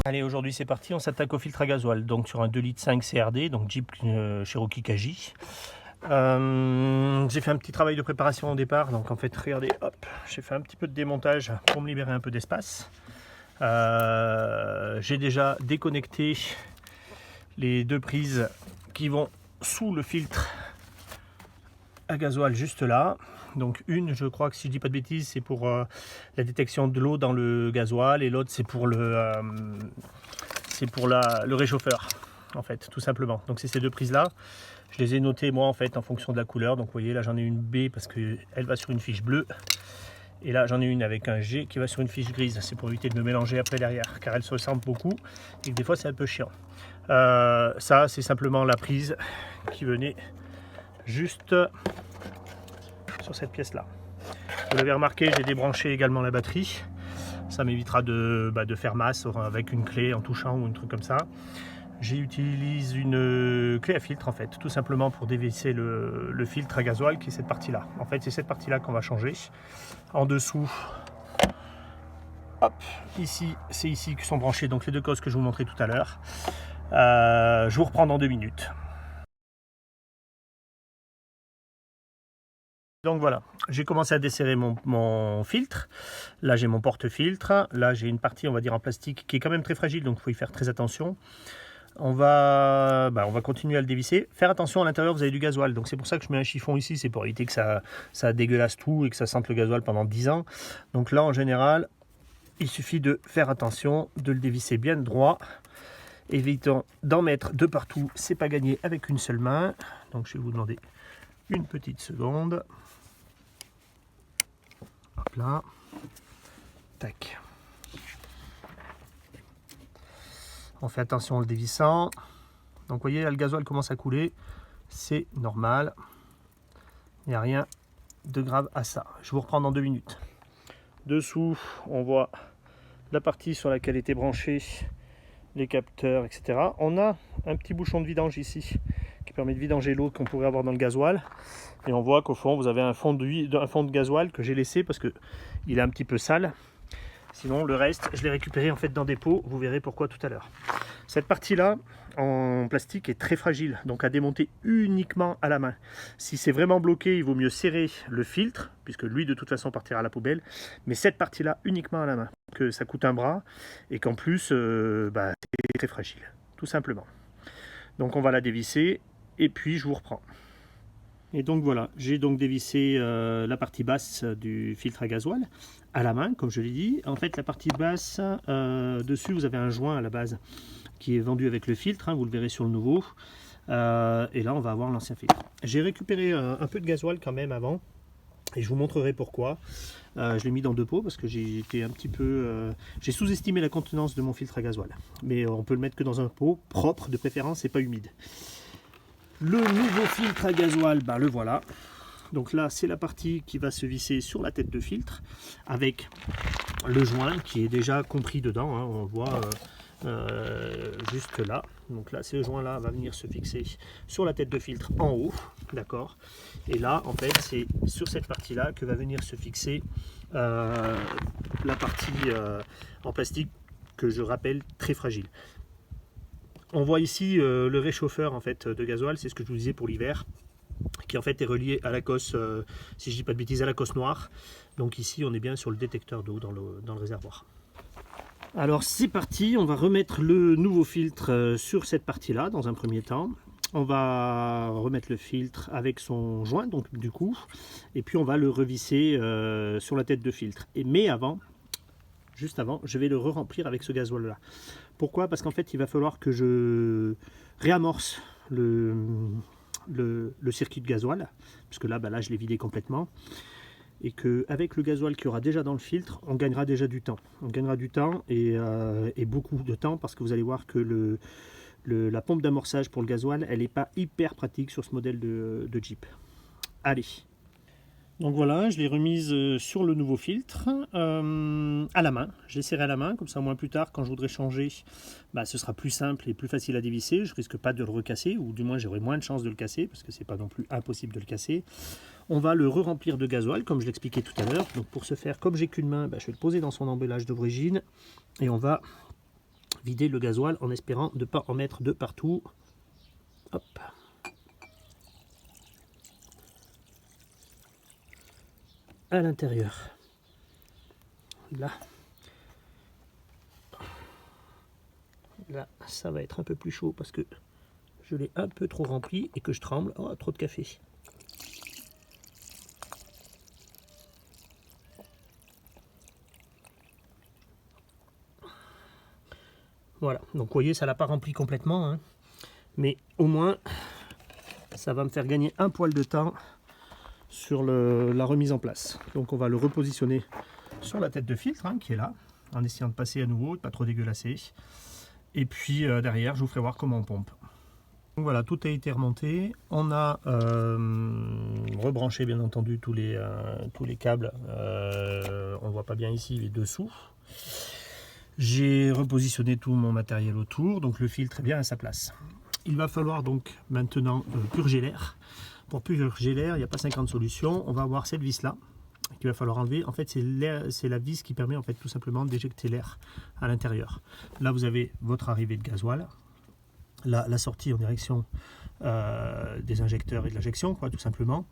Allez, aujourd'hui c'est parti, on s'attaque au filtre à gasoil, donc sur un 2,5 litres CRD, donc Jeep Cherokee KJ. J'ai fait un petit travail de préparation au départ, donc en fait regardez, hop, j'ai fait un petit peu de démontage pour me libérer un peu d'espace. J'ai déjà déconnecté les deux prises qui vont sous le filtre à gasoil juste là. Donc une, je crois que si je dis pas de bêtises, c'est pour la détection de l'eau dans le gasoil, et l'autre c'est pour le réchauffeur, en fait, tout simplement. Donc c'est ces deux prises là. Je les ai notées moi en fait en fonction de la couleur. Donc vous voyez là j'en ai une B parce que elle va sur une fiche bleue. Et là j'en ai une avec un G qui va sur une fiche grise. C'est pour éviter de me mélanger après derrière, car elles se ressemblent beaucoup et que des fois c'est un peu chiant. Ça c'est simplement la prise qui venait juste sur cette pièce là. Vous l'avez remarqué, j'ai débranché également la batterie. Ça m'évitera de faire masse avec une clé en touchant ou un truc comme ça. J'utilise une clé à filtre en fait, tout simplement pour dévisser le filtre à gasoil qui est cette partie là. En fait c'est cette partie là qu'on va changer. En dessous, hop, ici, c'est ici que sont branchées donc les deux causes que je vous montrais tout à l'heure. Je vous reprends dans 2 minutes. Donc voilà, j'ai commencé à desserrer mon filtre. Là j'ai mon porte-filtre. Là j'ai une partie on va dire en plastique qui est quand même très fragile, donc il faut y faire très attention. On va continuer à le dévisser. Faire attention, à l'intérieur vous avez du gasoil, donc c'est pour ça que je mets un chiffon ici, c'est pour éviter que ça dégueulasse tout et que ça sente le gasoil pendant 10 ans. Donc là en général, il suffit de faire attention, de le dévisser bien droit. Évitons d'en mettre de partout, c'est pas gagné avec une seule main. Donc je vais vous demander une petite seconde. Hop là. Tac. On fait attention en le dévissant. Donc vous voyez, là, le gasoil commence à couler. C'est normal. Il n'y a rien de grave à ça. Je vous reprends dans 2 minutes. Dessous, on voit la partie sur laquelle étaient branchés les capteurs, etc. On a un petit bouchon de vidange ici qui permet de vidanger l'eau qu'on pourrait avoir dans le gasoil. Et on voit qu'au fond, vous avez un fond de gasoil que j'ai laissé parce qu'il est un petit peu sale. Sinon, le reste, je l'ai récupéré en fait dans des pots. Vous verrez pourquoi tout à l'heure. Cette partie-là, en plastique, est très fragile, donc à démonter uniquement à la main. Si c'est vraiment bloqué, il vaut mieux serrer le filtre, puisque lui, de toute façon, partira à la poubelle. Mais cette partie-là, uniquement à la main. Que ça coûte un bras, et qu'en plus, c'est très fragile, tout simplement. Donc on va la dévisser, et puis je vous reprends. Et donc voilà, j'ai donc dévissé la partie basse du filtre à gasoil à la main, comme je l'ai dit. En fait, la partie basse, dessus, vous avez un joint à la base qui est vendu avec le filtre, hein, vous le verrez sur le nouveau. Et là, on va avoir l'ancien filtre. J'ai récupéré un peu de gasoil quand même avant, et je vous montrerai pourquoi. Je l'ai mis dans 2 pots parce que j'ai été un petit peu... j'ai sous-estimé la contenance de mon filtre à gasoil. Mais on peut le mettre que dans un pot propre de préférence et pas humide. Le nouveau filtre à gasoil, le voilà. Donc là, c'est la partie qui va se visser sur la tête de filtre avec le joint qui est déjà compris dedans. Hein, on le voit juste là. Donc là, ce joint-là va venir se fixer sur la tête de filtre en haut. D'accord. Et là, en fait, c'est sur cette partie-là que va venir se fixer la partie en plastique que je rappelle très fragile. On voit ici le réchauffeur en fait de gasoil, c'est ce que je vous disais pour l'hiver, qui en fait est relié à la cosse, si je dis pas de bêtises, à la cosse noire. Donc ici on est bien sur le détecteur d'eau dans le réservoir. Alors c'est parti, on va remettre le nouveau filtre sur cette partie-là dans un premier temps. On va remettre le filtre avec son joint, donc du coup, et puis on va le revisser sur la tête de filtre. Mais avant, juste avant, je vais le re-remplir avec ce gasoil-là. Pourquoi? Parce qu'en fait, il va falloir que je réamorce le circuit de gasoil, puisque là, je l'ai vidé complètement. Et qu'avec le gasoil qu'il y aura déjà dans le filtre, on gagnera déjà du temps. On gagnera du temps et beaucoup de temps, parce que vous allez voir que la pompe d'amorçage pour le gasoil, elle n'est pas hyper pratique sur ce modèle de Jeep. Allez. Donc voilà, je l'ai remise sur le nouveau filtre à la main. Je l'ai serré à la main, comme ça au moins plus tard, quand je voudrais changer, ce sera plus simple et plus facile à dévisser. Je risque pas de le recasser, ou du moins j'aurai moins de chances de le casser, parce que c'est pas non plus impossible de le casser. On va le re-remplir de gasoil, comme je l'expliquais tout à l'heure. Donc pour ce faire, comme j'ai qu'une main, je vais le poser dans son emballage d'origine, et on va vider le gasoil en espérant de ne pas en mettre de partout. Hop. À l'intérieur. Là. Là, ça va être un peu plus chaud parce que je l'ai un peu trop rempli et que je tremble. Oh, trop de café. Voilà, donc vous voyez, ça l'a pas rempli complètement, hein, mais au moins, ça va me faire gagner un poil de temps sur la remise en place. Donc on va le repositionner sur la tête de filtre, hein, qui est là, en essayant de passer à nouveau, de pas trop dégueulasser. Et puis derrière, je vous ferai voir comment on pompe. Donc voilà, tout a été remonté. On a rebranché bien entendu tous les câbles. On ne voit pas bien ici les dessous. J'ai repositionné tout mon matériel autour, donc le filtre est bien à sa place. Il va falloir donc maintenant purger l'air. Pour purger l'air, il n'y a pas 50 solutions. On va avoir cette vis là qu'il va falloir enlever. En fait, c'est la vis qui permet en fait tout simplement d'éjecter l'air à l'intérieur. Là, vous avez votre arrivée de gasoil. Là, la sortie en direction des injecteurs et de l'injection, quoi, tout simplement.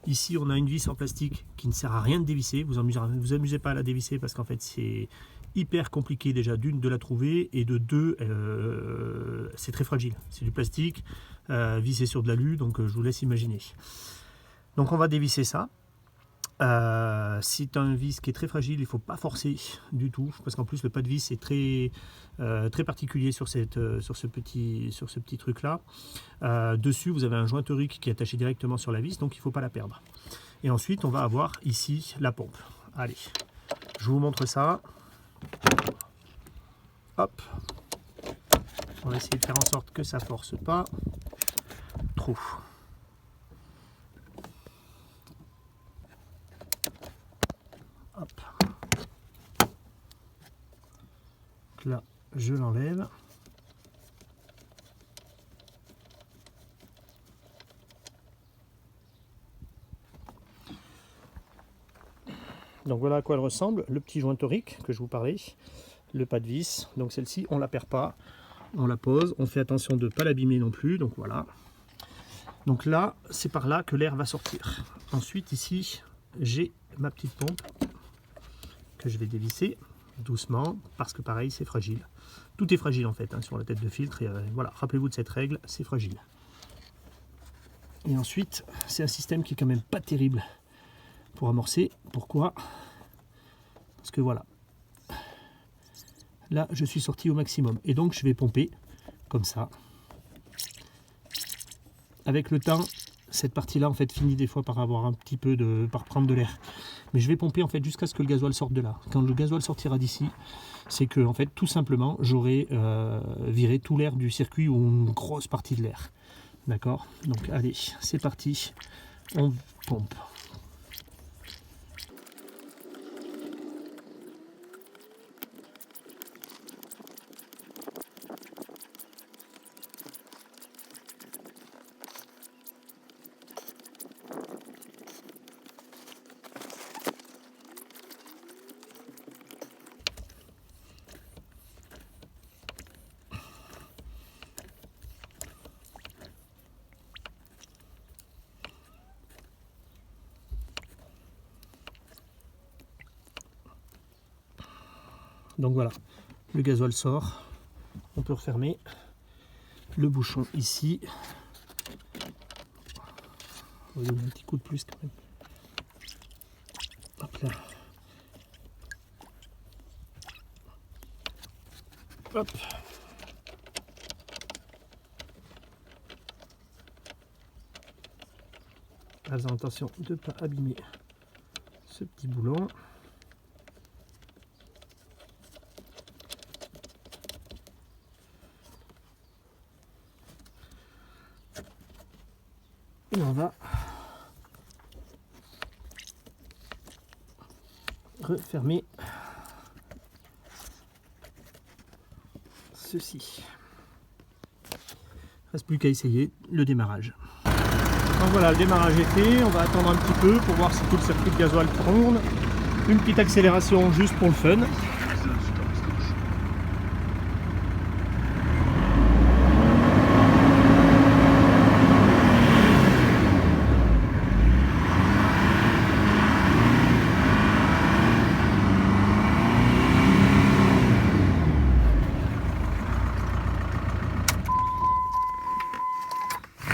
Ici, on a une vis en plastique qui ne sert à rien de dévisser. Vous amusez pas à la dévisser parce qu'en fait, c'est hyper compliqué déjà d'une de la trouver et de deux, c'est très fragile. C'est du plastique vissé sur de l'alu, donc je vous laisse imaginer. Donc on va dévisser ça. C'est un vis qui est très fragile, il ne faut pas forcer du tout, parce qu'en plus le pas de vis est très particulier sur ce petit truc là. Dessus vous avez un joint torique qui est attaché directement sur la vis, donc il ne faut pas la perdre. Et ensuite on va avoir ici la pompe. Allez, je vous montre ça. Hop, on va essayer de faire en sorte que ça force pas trop. Hop. Donc là, je l'enlève. Donc voilà à quoi elle ressemble, le petit joint torique que je vous parlais, le pas de vis. Donc celle-ci, on ne la perd pas, on la pose, on fait attention de ne pas l'abîmer non plus. Donc voilà. Donc là, c'est par là que l'air va sortir. Ensuite, ici, j'ai ma petite pompe que je vais dévisser doucement, parce que pareil, c'est fragile. Tout est fragile en fait, hein, sur la tête de filtre. Et voilà, rappelez-vous de cette règle, c'est fragile. Et ensuite, c'est un système qui est quand même pas terrible pour amorcer. Pourquoi? Parce que voilà, là je suis sorti au maximum et donc je vais pomper comme ça. Avec le temps, cette partie là en fait finit des fois par avoir un petit peu par prendre de l'air, mais je vais pomper en fait jusqu'à ce que le gasoil sorte de là. Quand le gasoil sortira d'ici, c'est que en fait tout simplement j'aurai viré tout l'air du circuit ou une grosse partie de l'air. D'accord, donc allez, c'est parti, on pompe. Donc voilà, le gasoil sort, on peut refermer le bouchon ici. On va donner un petit coup de plus quand même. Hop là. Hop. Faisons attention de ne pas abîmer ce petit boulon. Et on va refermer ceci. Il ne reste plus qu'à essayer le démarrage. Donc voilà, le démarrage est fait. On va attendre un petit peu pour voir si tout le circuit de gasoil tourne. Une petite accélération juste pour le fun.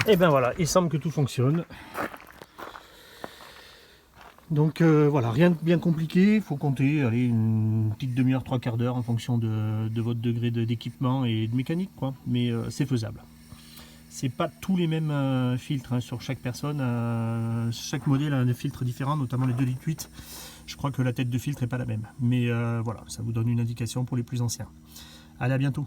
Et ben voilà, il semble que tout fonctionne. Donc voilà, rien de bien compliqué, il faut compter allez, une petite demi-heure, 3/4 d'heure en fonction de votre degré d'équipement et de mécanique, quoi. Mais c'est faisable. C'est pas tous les mêmes filtres hein, sur chaque personne. Chaque modèle a un filtre différent, notamment les 2,8 litres. Je crois que la tête de filtre n'est pas la même. Mais voilà, ça vous donne une indication pour les plus anciens. Allez, à bientôt.